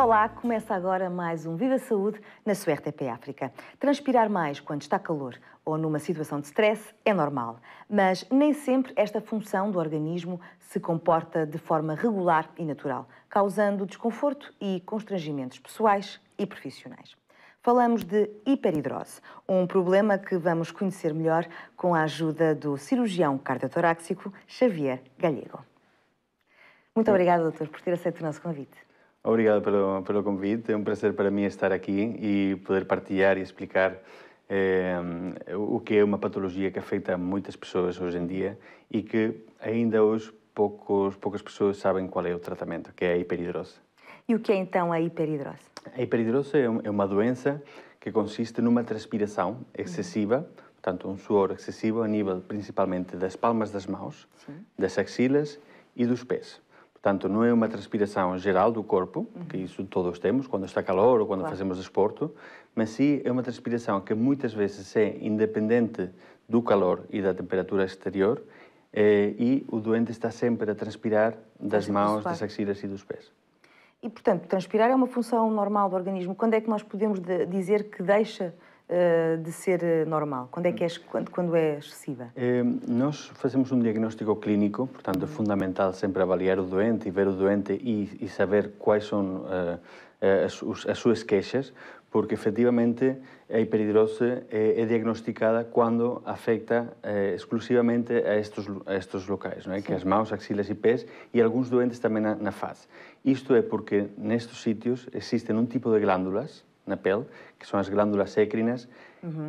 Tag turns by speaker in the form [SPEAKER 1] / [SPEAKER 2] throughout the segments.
[SPEAKER 1] Olá, começa agora mais um Viva Saúde na sua RTP África. Transpirar mais quando está calor ou numa situação de stress é normal, mas nem sempre esta função do organismo se comporta de forma regular e natural, causando desconforto e constrangimentos pessoais e profissionais. Falamos de hiperidrose, um problema que vamos conhecer melhor com a ajuda do cirurgião cardiotorácico Xavier Galego. Muito obrigada, doutor, por ter aceito o nosso convite.
[SPEAKER 2] Obrigado pelo convite. É um prazer para mim estar aqui e poder partilhar e explicar o que é uma patologia que afeta muitas pessoas hoje em dia e que ainda hoje poucas pessoas sabem qual é o tratamento, que é a hiperidrose.
[SPEAKER 1] E o que é então a hiperidrose?
[SPEAKER 2] A hiperidrose é uma doença que consiste numa transpiração excessiva, portanto um suor excessivo a nível principalmente das palmas das mãos, das axilas e dos pés. Portanto, não é uma transpiração geral do corpo, que isso todos temos, quando está calor ou quando fazemos desporto, mas sim é uma transpiração que muitas vezes é independente do calor e da temperatura exterior e o doente está sempre a transpirar das mãos, das axilas e dos pés.
[SPEAKER 1] E, portanto, transpirar é uma função normal do organismo. Quando é que nós podemos dizer que deixa de ser normal? Quando é excessiva?
[SPEAKER 2] Nós fazemos um diagnóstico clínico, portanto é fundamental sempre avaliar o doente e ver o doente e saber quais são as suas queixas, porque efetivamente a hiperidrose é diagnosticada quando afeta exclusivamente a estes locais, não é? Que as mãos, axilas e pés e alguns doentes também na face. Isto é porque nestes sítios existem um tipo de glândulas na pele, que são as glândulas écrinas,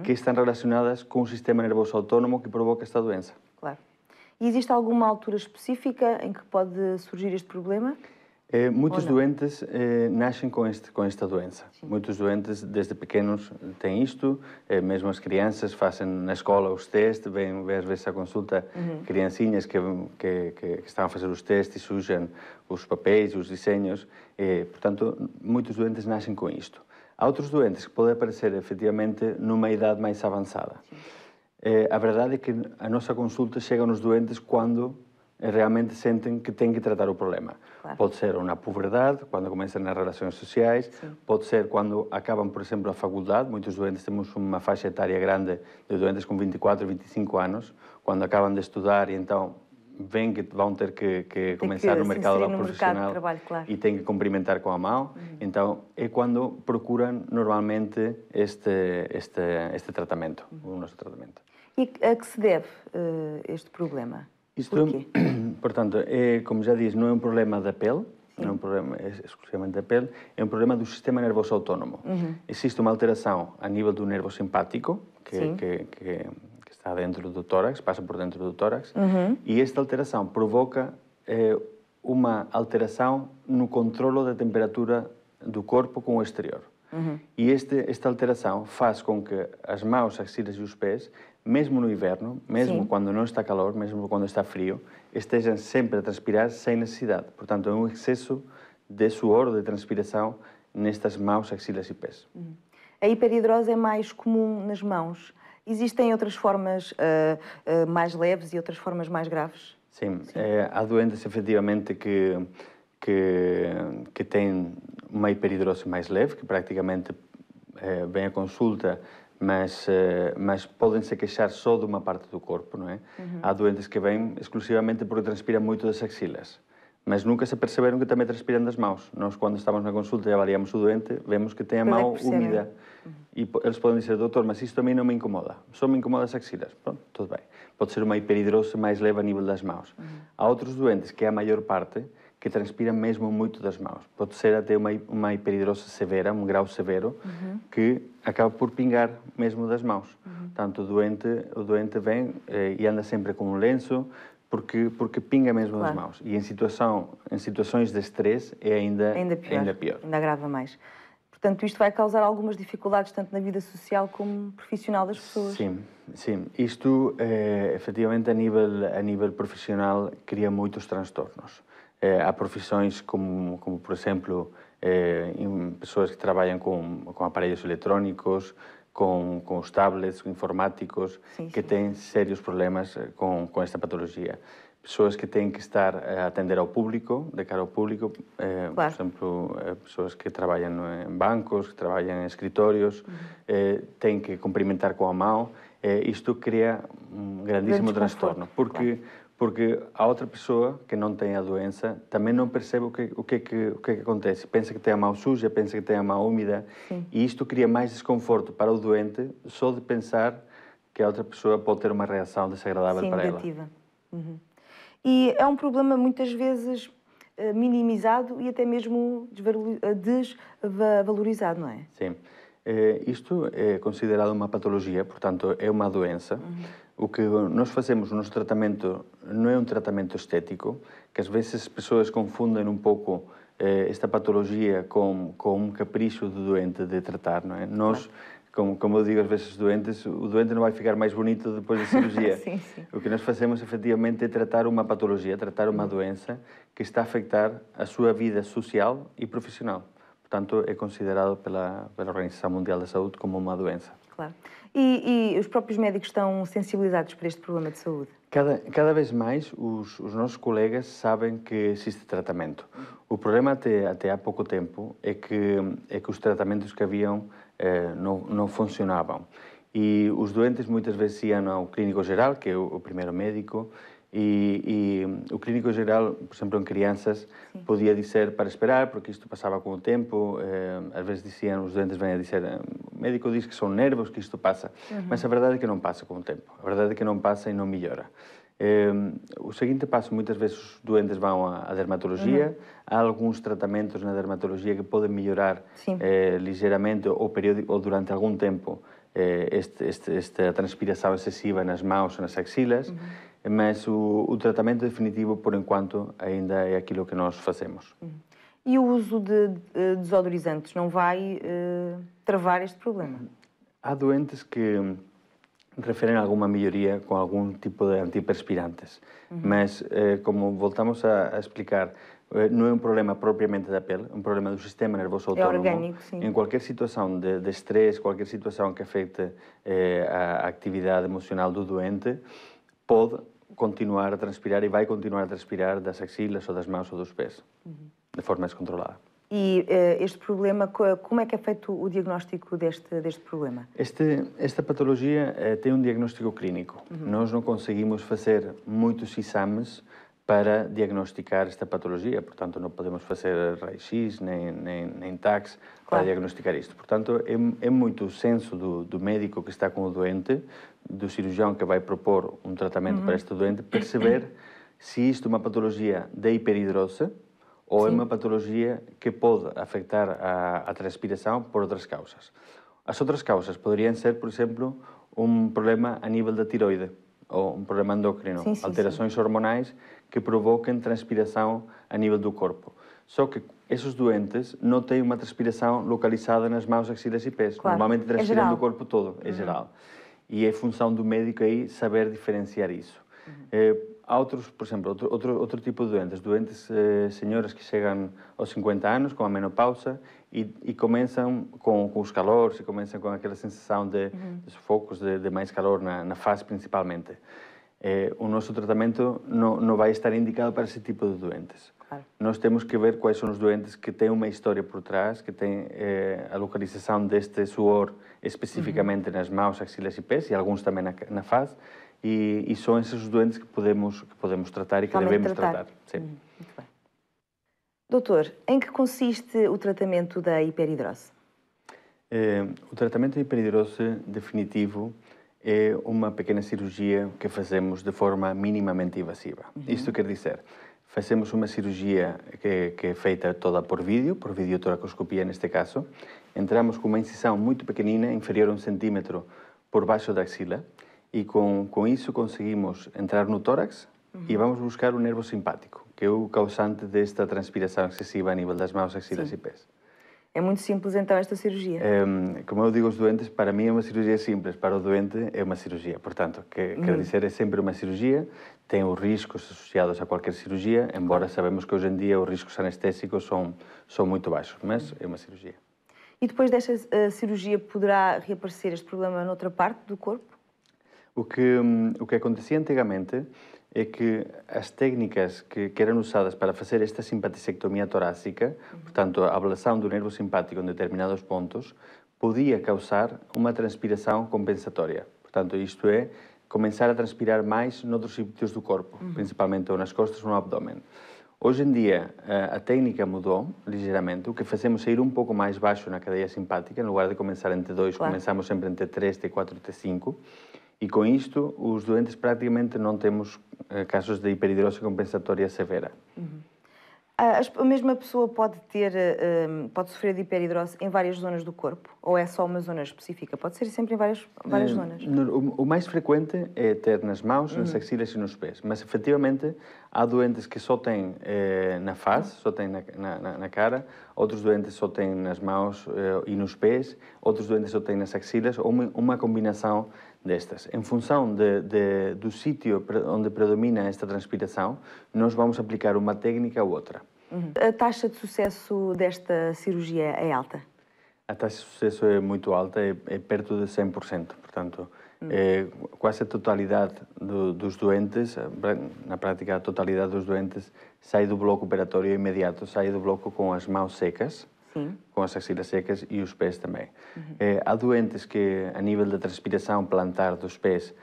[SPEAKER 2] que estão relacionadas com o sistema nervoso autónomo que provoca esta doença.
[SPEAKER 1] Claro. E existe alguma altura específica em que pode surgir este problema?
[SPEAKER 2] Muitos doentes nascem com esta doença. Sim. Muitos doentes, desde pequenos, têm isto. Mesmo as crianças fazem na escola os testes, vêm às vezes à consulta criancinhas que estão a fazer os testes e sujam os papéis, os desenhos. Portanto, muitos doentes nascem com isto. Há outros doentes que podem aparecer, efetivamente, numa idade mais avançada. A verdade é que a nossa consulta chega nos doentes quando realmente sentem que têm que tratar o problema. Claro. Pode ser na puberdade, quando começam nas relações sociais, pode ser quando acabam, por exemplo, a faculdade. Muitos doentes temos uma faixa etária grande de doentes com 24, 25 anos, quando acabam de estudar e então veem que vão ter que começar no mercado profissional e têm que cumprimentar com a mão. Então, é quando procuram normalmente este tratamento, o nosso tratamento.
[SPEAKER 1] E a que se deve este problema?
[SPEAKER 2] Portanto, como já disse, não é um problema da pele, não é um problema exclusivamente da pele, é um problema do sistema nervoso autónomo. Existe uma alteração a nível do nervo simpático, que está dentro do tórax, passa por dentro do tórax, e esta alteração provoca uma alteração no controlo da temperatura do corpo com o exterior. E esta alteração faz com que as mãos, axilas e os pés, mesmo no inverno, mesmo quando não está calor, mesmo quando está frio, estejam sempre a transpirar sem necessidade. Portanto, é um excesso de suor, de transpiração nestas mãos, axilas e pés.
[SPEAKER 1] A hiperidrose é mais comum nas mãos. Existem outras formas mais leves e outras formas mais graves?
[SPEAKER 2] Sim. Há doentes, efetivamente, que têm uma hiperidrose mais leve, que praticamente vêm à consulta, mas podem se queixar só de uma parte do corpo, não é? Há doentes que vêm exclusivamente porque transpiram muito das axilas, mas nunca se perceberam que também transpiram das mãos. Nós, quando estamos na consulta e avaliamos o doente, vemos que tem a mão úmida. E eles podem dizer, doutor, mas isto a mim não me incomoda, só me incomoda as axilas. Pronto, tudo bem. Pode ser uma hiperidrose mais leve a nível das mãos. Há outros doentes, que é a maior parte, que transpiram mesmo muito das mãos. Pode ser até uma hiperidrose severa, um grau severo, que acaba por pingar mesmo das mãos. Portanto, o doente vem e anda sempre com um lenço, porque pinga mesmo das mãos. E em situações de estresse é ainda pior.
[SPEAKER 1] Ainda agrava mais. Portanto, isto vai causar algumas dificuldades, tanto na vida social como profissional das pessoas.
[SPEAKER 2] Sim. Isto, efetivamente, a nível profissional, cria muitos transtornos. Há profissões como por exemplo, pessoas que trabalham com aparelhos eletrónicos, com os tablets, com informáticos, que têm sérios problemas com esta patologia. pessoas que têm que estar a atender ao público, de cara ao público, claro. Por exemplo, pessoas que trabalham em bancos, que trabalham em escritórios, têm que cumprimentar com a mão. Isto cria um grandíssimo transtorno, porque a outra pessoa que não tem a doença também não percebe o que é que acontece. Pensa que tem a mão suja, pensa que tem a mão úmida, e isto cria mais desconforto para o doente só de pensar que a outra pessoa pode ter uma reação desagradável para
[SPEAKER 1] negativa. Ela. E é um problema muitas vezes minimizado e até mesmo desvalorizado, não é?
[SPEAKER 2] Sim. Isto é considerado uma patologia, portanto, é uma doença. O que nós fazemos no nosso tratamento não é um tratamento estético, que às vezes as pessoas confundem um pouco esta patologia com um capricho do doente de tratar, não é? Nós, como eu digo às vezes aos doentes, o doente não vai ficar mais bonito depois da cirurgia.
[SPEAKER 1] Sim, sim.
[SPEAKER 2] O que nós fazemos, efetivamente, é tratar uma patologia, tratar uma doença que está a afetar a sua vida social e profissional. Portanto, é considerado pela Organização Mundial da Saúde como uma doença.
[SPEAKER 1] Claro. E os próprios médicos estão sensibilizados para este problema de saúde?
[SPEAKER 2] Cada vez mais os nossos colegas sabem que existe tratamento. O problema até há pouco tempo é que os tratamentos que haviam não funcionavam. E os doentes muitas vezes iam ao clínico geral, que é o primeiro médico, e o clínico geral, por exemplo, em crianças, podia dizer para esperar, porque isto passava com o tempo. Às vezes os doentes vêm a dizer, o médico diz que são nervos, que isto passa. Mas a verdade é que não passa com o tempo. A verdade é que não passa e não melhora. O seguinte passo, muitas vezes os doentes vão à dermatologia. Há alguns tratamentos na dermatologia que podem melhorar ligeiramente ou durante algum tempo esta transpiração excessiva nas mãos ou nas axilas. Mas o tratamento definitivo, por enquanto, ainda é aquilo que nós fazemos.
[SPEAKER 1] E o uso de desodorizantes não vai travar este problema?
[SPEAKER 2] Há doentes que referem a alguma melhoria com algum tipo de antiperspirantes, mas, como voltamos a explicar, não é um problema propriamente da pele, é um problema do sistema nervoso autónomo.
[SPEAKER 1] É orgânico, sim.
[SPEAKER 2] Em qualquer situação de estresse, qualquer situação que afete a atividade emocional do doente, pode continuar a transpirar e vai continuar a transpirar das axilas ou das mãos ou dos pés, de forma descontrolada.
[SPEAKER 1] E este problema, como é que é feito o diagnóstico deste problema?
[SPEAKER 2] Esta patologia tem um diagnóstico clínico. Nós não conseguimos fazer muitos exames para diagnosticar esta patologia, portanto não podemos fazer raio-x nem TACs para diagnosticar isto. Portanto, é muito o senso do médico que está com o doente, do cirurgião que vai propor um tratamento para este doente, perceber se isto é uma patologia de hiperidrose ou é uma patologia que pode afetar a transpiração por outras causas. As outras causas poderiam ser, por exemplo, um problema a nível da tiroide ou um problema endócrino, alterações hormonais que provoquem transpiração a nível do corpo. Só que esses doentes não têm uma transpiração localizada nas mãos, axilas e pés. Normalmente transpiram do corpo todo, é geral. E é função do médico aí saber diferenciar isso. Há outros, por exemplo, outro tipo de doentes, senhoras que chegam aos 50 anos com a menopausa e começam com os calores e começam com aquela sensação de sufocos, de mais calor na face principalmente. O nosso tratamento não vai estar indicado para esse tipo de doentes. Nós temos que ver quais são os doentes que têm uma história por trás, que têm a localização deste suor especificamente nas mãos, axilas e pés, e alguns também na face, e são esses os doentes que podemos tratar e que devemos tratar. Sim.
[SPEAKER 1] Muito bem. Doutor, em que consiste o tratamento da hiperidrose?
[SPEAKER 2] O tratamento da hiperidrose definitivo é uma pequena cirurgia que fazemos de forma minimamente invasiva. Isto quer dizer, fazemos uma cirurgia que é feita toda por videotoracoscopia neste caso. Entramos com uma incisão muito pequenina, inferior a 1 centímetro, por baixo da axila, e com isso conseguimos entrar no tórax e vamos buscar o nervo simpático, que é o causante desta transpiração excessiva a nível das mãos, axilas e pés.
[SPEAKER 1] É muito simples, então, esta cirurgia?
[SPEAKER 2] Como eu digo aos doentes, para mim é uma cirurgia simples, para o doente é uma cirurgia. Portanto, quer dizer, é sempre uma cirurgia, tem os riscos associados a qualquer cirurgia, embora sabemos que hoje em dia os riscos anestésicos são muito baixos, mas é uma cirurgia.
[SPEAKER 1] E depois desta cirurgia poderá reaparecer este problema noutra parte do corpo?
[SPEAKER 2] O que acontecia antigamente é que as técnicas que eram usadas para fazer esta simpaticectomia torácica, portanto, a ablação do nervo simpático em determinados pontos, podia causar uma transpiração compensatória. Portanto, isto é, começar a transpirar mais noutros sítios do corpo, principalmente ou nas costas ou no abdômen. Hoje em dia, a técnica mudou ligeiramente. O que fazemos é ir um pouco mais baixo na cadeia simpática, em lugar de começar em T2, começamos sempre em T3, T4 e T5. E com isto, os doentes praticamente não temos casos de hiperidrose compensatória severa.
[SPEAKER 1] A mesma pessoa pode sofrer de hiperidrose em várias zonas do corpo? Ou é só uma zona específica? Pode ser sempre em várias zonas?
[SPEAKER 2] O mais frequente é ter nas mãos, nas axilas e nos pés. Mas, efetivamente, há doentes que só têm na face, só têm na cara. Outros doentes só têm nas mãos e nos pés. Outros doentes só têm nas axilas. Ou uma combinação destas. Em função do sítio onde predomina esta transpiração, nós vamos aplicar uma técnica ou outra.
[SPEAKER 1] A taxa de sucesso desta cirurgia é alta?
[SPEAKER 2] A taxa de sucesso é muito alta, é perto de 100%. Portanto, quase a totalidade dos doentes, na prática a totalidade dos doentes, sai do bloco operatório imediato, sai do bloco com as mãos secas, com as axilas secas e os pés também. Há doentes que, a nível da transpiração plantar dos pés,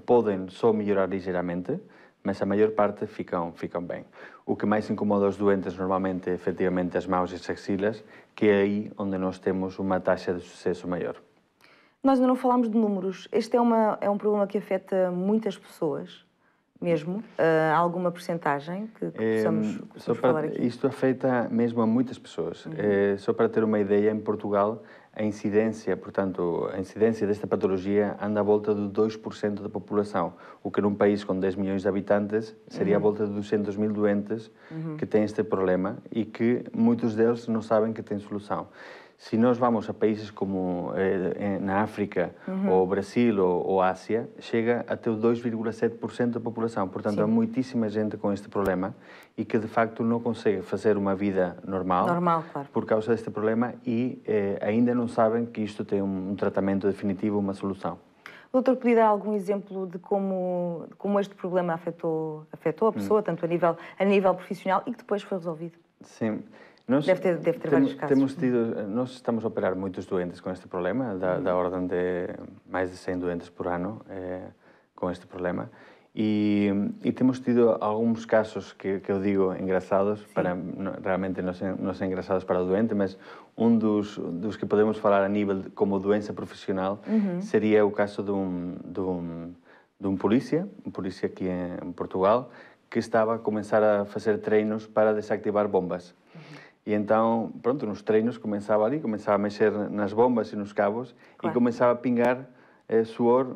[SPEAKER 2] podem só melhorar ligeiramente, mas a maior parte ficam bem. O que mais incomoda os doentes normalmente é efetivamente as mãos e as axilas, que é aí onde nós temos uma taxa de sucesso maior.
[SPEAKER 1] Nós ainda não falámos de números. Este é um problema que afeta muitas pessoas, mesmo? Há alguma percentagem que possamos falar aqui?
[SPEAKER 2] Isto afeta mesmo a muitas pessoas. Só para ter uma ideia, em Portugal, a incidência desta patologia anda à volta de 2% da população, o que num país com 10 milhões de habitantes seria à volta de 200 mil doentes que têm este problema e que muitos deles não sabem que têm solução. Se nós vamos a países como na África, ou Brasil, ou Ásia, chega até o 2,7% da população. Portanto, há muitíssima gente com este problema e que, de facto, não consegue fazer uma vida normal por causa deste problema e ainda não sabem que isto tem um tratamento definitivo, uma solução.
[SPEAKER 1] Doutor, podia dar algum exemplo de como este problema afetou a pessoa, tanto a nível profissional, e que depois foi resolvido?
[SPEAKER 2] Sim.
[SPEAKER 1] Deve ter vários casos.
[SPEAKER 2] Nós estamos a operar muitos doentes com este problema, da ordem de mais de 100 doentes por ano com este problema. E temos tido alguns casos que eu digo engraçados, realmente não são engraçados para o doente, mas um dos que podemos falar a nível como doença profissional seria o caso de um polícia aqui em Portugal, que estava a começar a fazer treinos para desativar bombas. E então, pronto, nos treinos começava a mexer nas bombas e nos cabos e começava a pingar suor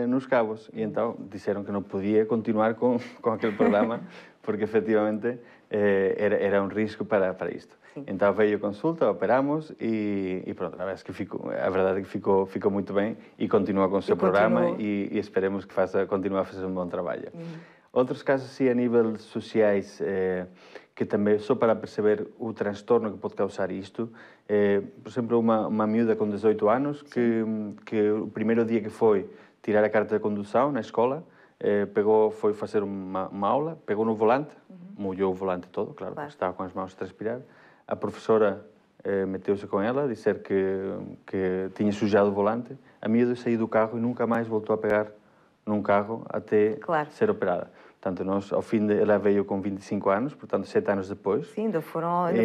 [SPEAKER 2] nos cabos. E então disseram que não podia continuar com aquele programa porque efetivamente era um risco para isto. Então veio a consulta, operamos e pronto, a verdade é que ficou muito bem e continua com o seu programa e esperemos que continue a fazer um bom trabalho. Outros casos, sim, a nível sociais, que também, só para perceber o transtorno que pode causar isto, por exemplo, uma miúda com 18 anos, que o primeiro dia que foi tirar a carta de condução na escola, foi fazer uma aula, pegou no volante, molhou o volante todo, claro, porque estava com as mãos a transpirar. A professora meteu-se com ela, disser que tinha sujado o volante. A miúda saiu do carro e nunca mais voltou a pegar num carro até ser operada. Portanto, ao fim ela veio com 25 anos, portanto, 7 anos depois.
[SPEAKER 1] Sim, ainda foi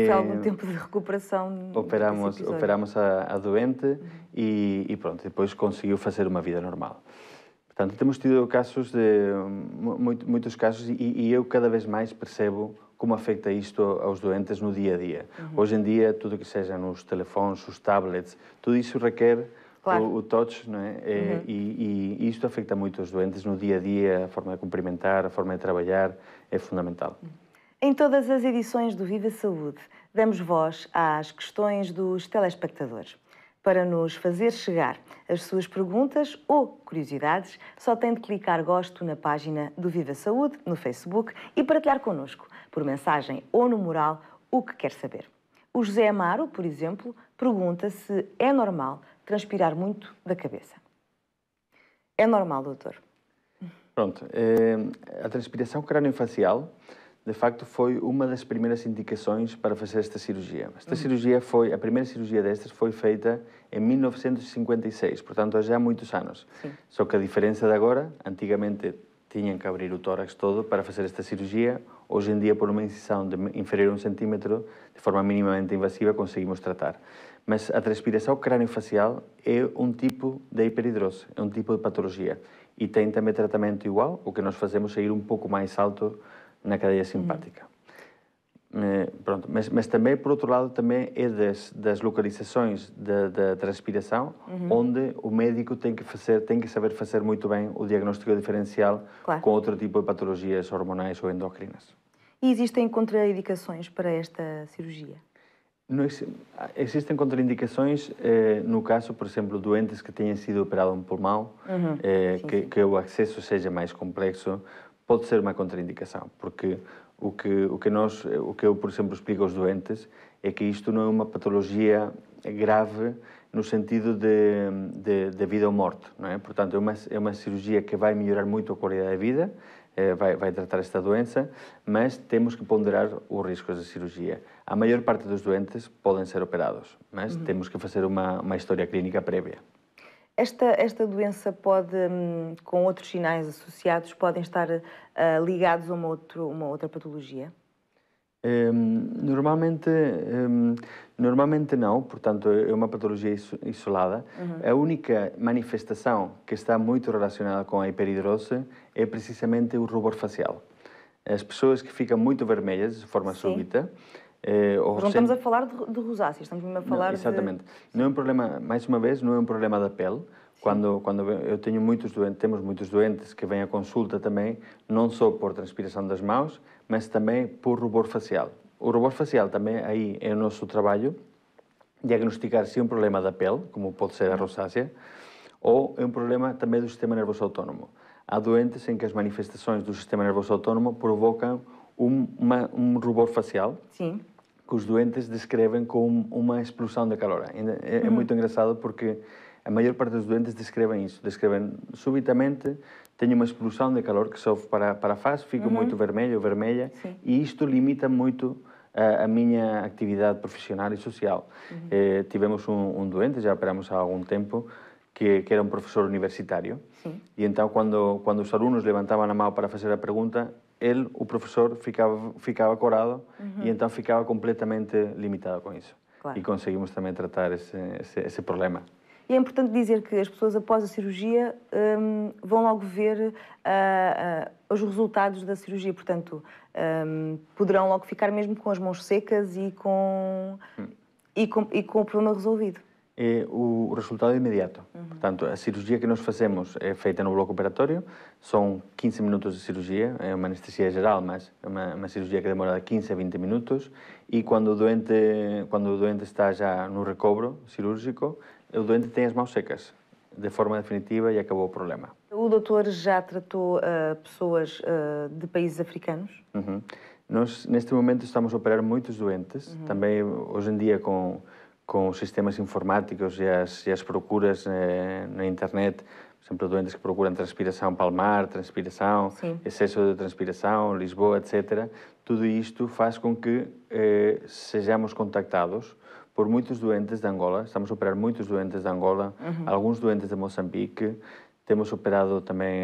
[SPEAKER 1] algum tempo de recuperação.
[SPEAKER 2] Operamos a doente e pronto, depois conseguiu fazer uma vida normal. Portanto, temos tido casos muitos casos e eu cada vez mais percebo como afeta isto aos doentes no dia a dia. Hoje em dia, tudo que seja nos telefones, os tablets, tudo isso requer o touch, não é? E isto afeta muito os doentes no dia a dia, a forma de cumprimentar, a forma de trabalhar, é fundamental.
[SPEAKER 1] Em todas as edições do Viva Saúde, damos voz às questões dos telespectadores. Para nos fazer chegar as suas perguntas ou curiosidades, só tem de clicar gosto na página do Viva Saúde, no Facebook, e partilhar connosco, por mensagem ou no mural, o que quer saber. O José Amaro, por exemplo, pergunta se é normal transpirar muito da cabeça. É normal, doutor?
[SPEAKER 2] Pronto, a transpiração craniofacial, de facto, foi uma das primeiras indicações para fazer esta cirurgia. Esta cirurgia a primeira cirurgia destas foi feita em 1956, portanto, há já muitos anos.
[SPEAKER 1] Sim.
[SPEAKER 2] Só que a diferença de agora, antigamente tinham que abrir o tórax todo para fazer esta cirurgia. Hoje em dia, por uma incisão inferior a 1 centímetro, de forma minimamente invasiva, conseguimos tratar. Mas a transpiração craniofacial é um tipo de hiperidrose, é um tipo de patologia. E tem também tratamento igual, o que nós fazemos é ir um pouco mais alto na cadeia simpática. Pronto, mas também, por outro lado, também é das localizações da transpiração onde o médico tem que saber fazer muito bem o diagnóstico diferencial com outro tipo de patologias hormonais ou endócrinas.
[SPEAKER 1] E existem contraindicações para esta cirurgia?
[SPEAKER 2] Não, existem contraindicações no caso, por exemplo, doentes que tenham sido operados um pulmão, que o acesso seja mais complexo, pode ser uma contraindicação, porque o que eu, por exemplo, explico aos doentes é que isto não é uma patologia grave no sentido de vida ou morte, não é? Portanto, é uma cirurgia que vai melhorar muito a qualidade de vida, vai tratar esta doença, mas temos que ponderar os riscos da cirurgia. A maior parte dos doentes podem ser operados, mas temos que fazer uma história clínica prévia.
[SPEAKER 1] Esta doença pode, com outros sinais associados, podem estar ligados a uma outra patologia?
[SPEAKER 2] Normalmente não, portanto é uma patologia isolada. A única manifestação que está muito relacionada com a hiperidrose é precisamente o rubor facial. As pessoas que ficam muito vermelhas de forma súbita...
[SPEAKER 1] Mas não estamos a falar de rosácea, estamos a falar
[SPEAKER 2] exatamente. Não é um problema, mais uma vez, não é um problema da pele. Quando eu tenho temos muitos doentes que vêm à consulta também, não só por transpiração das mãos, mas também por rubor facial. O rubor facial também aí é o nosso trabalho, diagnosticar se é um problema da pele, como pode ser a rosácea, ou é um problema também do sistema nervoso autónomo. Há doentes em que as manifestações do sistema nervoso autónomo provocam um rubor facial,
[SPEAKER 1] Sim,
[SPEAKER 2] que os doentes descrevem como uma explosão de calor. É muito engraçado porque a maior parte dos doentes descrevem isso. Descrevem subitamente, tenho uma explosão de calor que sofre para a face, fico muito vermelho ou vermelha, e isto limita muito a minha atividade profissional e social. Tivemos um doente, já operamos há algum tempo, que era um professor universitário, e então quando os alunos levantavam a mão para fazer a pergunta, o professor, ficava corado e então ficava completamente limitado com isso. Claro. E conseguimos também tratar esse problema.
[SPEAKER 1] E é importante dizer que as pessoas, após a cirurgia, vão logo ver os resultados da cirurgia. Portanto, poderão logo ficar mesmo com as mãos secas e com o problema resolvido.
[SPEAKER 2] É o resultado imediato. Portanto, a cirurgia que nós fazemos é feita no bloco operatório, são 15 minutos de cirurgia, é uma anestesia geral, mas é uma cirurgia que demora 15 a 20 minutos, e quando o doente está já no recobro cirúrgico, o doente tem as mãos secas, de forma definitiva, e acabou o problema.
[SPEAKER 1] O doutor já tratou pessoas de países africanos?
[SPEAKER 2] Nós, neste momento, estamos a operar muitos doentes, também hoje em dia com os sistemas informáticos e as procuras na internet, por exemplo, doentes que procuram transpiração palmar, transpiração, excesso de transpiração, Lisboa, etc. Tudo isto faz com que sejamos contactados por muitos doentes de Angola. Estamos a operar muitos doentes de Angola, alguns doentes de Moçambique, temos operado também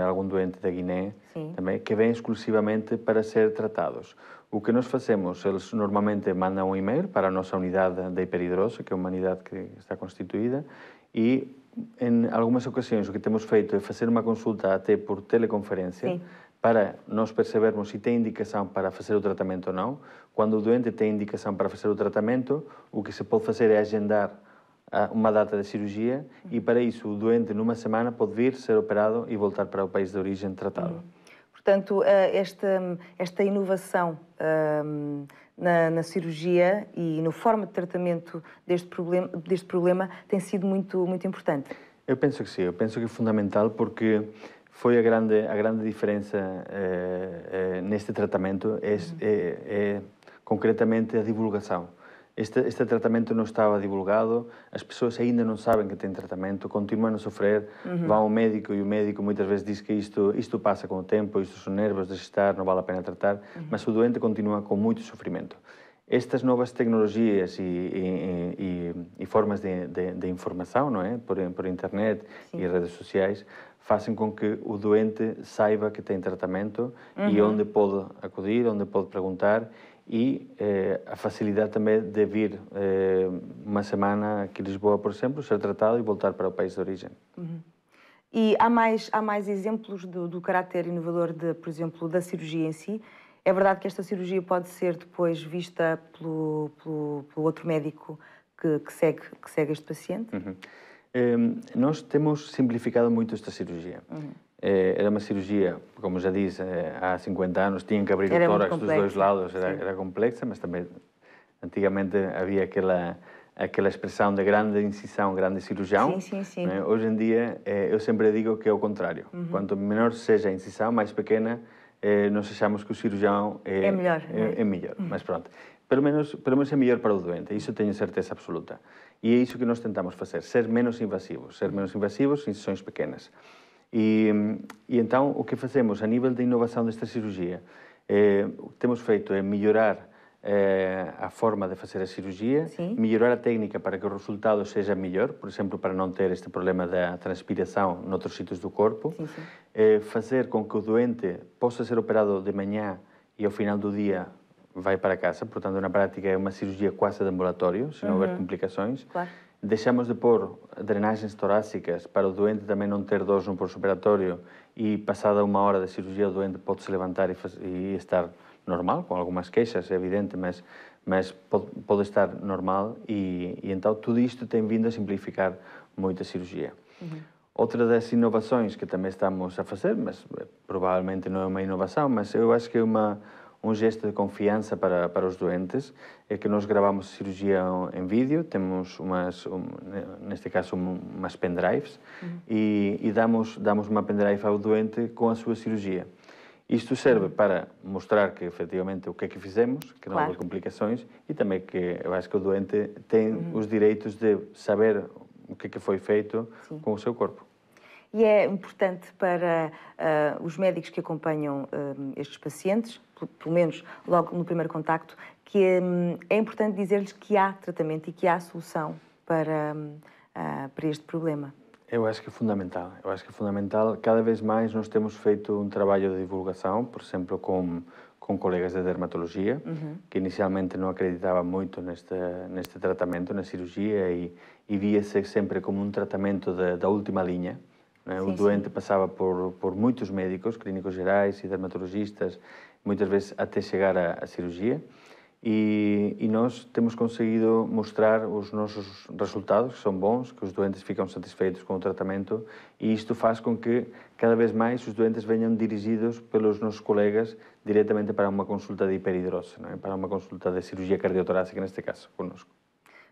[SPEAKER 2] algum doente da Guiné, também, que vêm exclusivamente para ser tratados. O que nós fazemos, eles normalmente mandam um e-mail para a nossa unidade de hiperidrose, que é uma unidade que está constituída, e em algumas ocasiões o que temos feito é fazer uma consulta até por teleconferência, para nós percebermos se tem indicação para fazer o tratamento ou não. Quando o doente tem indicação para fazer o tratamento, o que se pode fazer é agendar uma data de cirurgia, e para isso o doente numa semana pode vir, ser operado e voltar para o país de origem tratado.
[SPEAKER 1] Portanto, esta inovação na cirurgia e na forma de tratamento deste problema tem sido muito importante.
[SPEAKER 2] Eu penso que sim, eu penso que é fundamental, porque foi a grande diferença neste tratamento, concretamente a divulgação. Este tratamento não estava divulgado, as pessoas ainda não sabem que têm tratamento, continuam a sofrer, vão ao médico e o médico muitas vezes diz que isto passa com o tempo, isto são nervos, deixa estar, não vale a pena tratar, mas o doente continua com muito sofrimento. Estas novas tecnologias e formas de informação, não é? Por internet e redes sociais, fazem com que o doente saiba que tem tratamento e onde pode acudir, onde pode perguntar, e a facilidade também de vir uma semana aqui em Lisboa, por exemplo, ser tratado e voltar para o país de origem.
[SPEAKER 1] E há mais exemplos do caráter inovador, por exemplo, da cirurgia em si? É verdade que esta cirurgia pode ser depois vista pelo outro médico que segue este paciente?
[SPEAKER 2] Nós temos simplificado muito esta cirurgia. Era uma cirurgia, como já disse, há 50 anos, tinham que abrir o tórax dos dois lados, era complexa, mas também antigamente havia aquela expressão de grande incisão, grande cirurgião.
[SPEAKER 1] Sim.
[SPEAKER 2] Né? Hoje em dia, eu sempre digo que é o contrário. Quanto menor seja a incisão, mais pequena, nós achamos que o cirurgião
[SPEAKER 1] é melhor.
[SPEAKER 2] É melhor, mas pronto. Pelo menos é melhor para o doente, isso tenho certeza absoluta. E é isso que nós tentamos fazer, ser menos invasivos, incisões pequenas. E então, o que fazemos a nível de inovação desta cirurgia, o que temos feito é melhorar a forma de fazer a cirurgia, melhorar a técnica para que o resultado seja melhor, por exemplo, para não ter este problema da transpiração noutros sítios do corpo, fazer com que o doente possa ser operado de manhã e ao final do dia vai para casa, portanto, na prática é uma cirurgia quase de ambulatório, se não houver complicações.
[SPEAKER 1] Claro.
[SPEAKER 2] Deixamos de pôr drenagens torácicas para o doente também não ter dores no pós-operatório e, passada uma hora da cirurgia, o doente pode se levantar e estar normal, com algumas queixas, é evidente, mas pode estar normal e então tudo isto tem vindo a simplificar muito a cirurgia. Outra das inovações que também estamos a fazer, mas provavelmente não é uma inovação, mas eu acho que é um gesto de confiança para os doentes, é que nós gravamos a cirurgia em vídeo, temos neste caso umas pendrives, e damos uma pendrive ao doente com a sua cirurgia. Isto serve para mostrar que, efetivamente, o que é que fizemos, que não houve complicações, e também que eu acho que o doente tem os direitos de saber o que é que foi feito com o seu corpo.
[SPEAKER 1] E é importante para os médicos que acompanham estes pacientes, pelo menos logo no primeiro contacto, que é importante dizer-lhes que há tratamento e que há solução para este problema.
[SPEAKER 2] Eu acho que é fundamental. Cada vez mais nós temos feito um trabalho de divulgação, por exemplo, com colegas de dermatologia, que inicialmente não acreditavam muito neste tratamento, na cirurgia, e via-se sempre como um tratamento da última linha. O doente passava por muitos médicos, clínicos gerais e dermatologistas, muitas vezes até chegar à cirurgia. E nós temos conseguido mostrar os nossos resultados, que são bons, que os doentes ficam satisfeitos com o tratamento, e isto faz com que cada vez mais os doentes venham dirigidos pelos nossos colegas diretamente para uma consulta de hiperidrose, para uma consulta de cirurgia cardiotorácica, neste caso, connosco.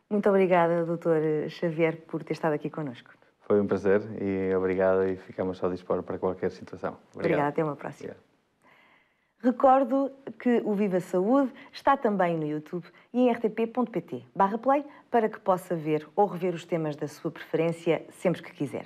[SPEAKER 1] Muito obrigada, Dr. Xavier, por ter estado aqui connosco.
[SPEAKER 2] Foi um prazer e obrigado, e ficamos ao dispor para qualquer situação.
[SPEAKER 1] Obrigada, até uma próxima. Obrigado. Recordo que o Viva Saúde está também no YouTube e em rtp.pt/play para que possa ver ou rever os temas da sua preferência sempre que quiser.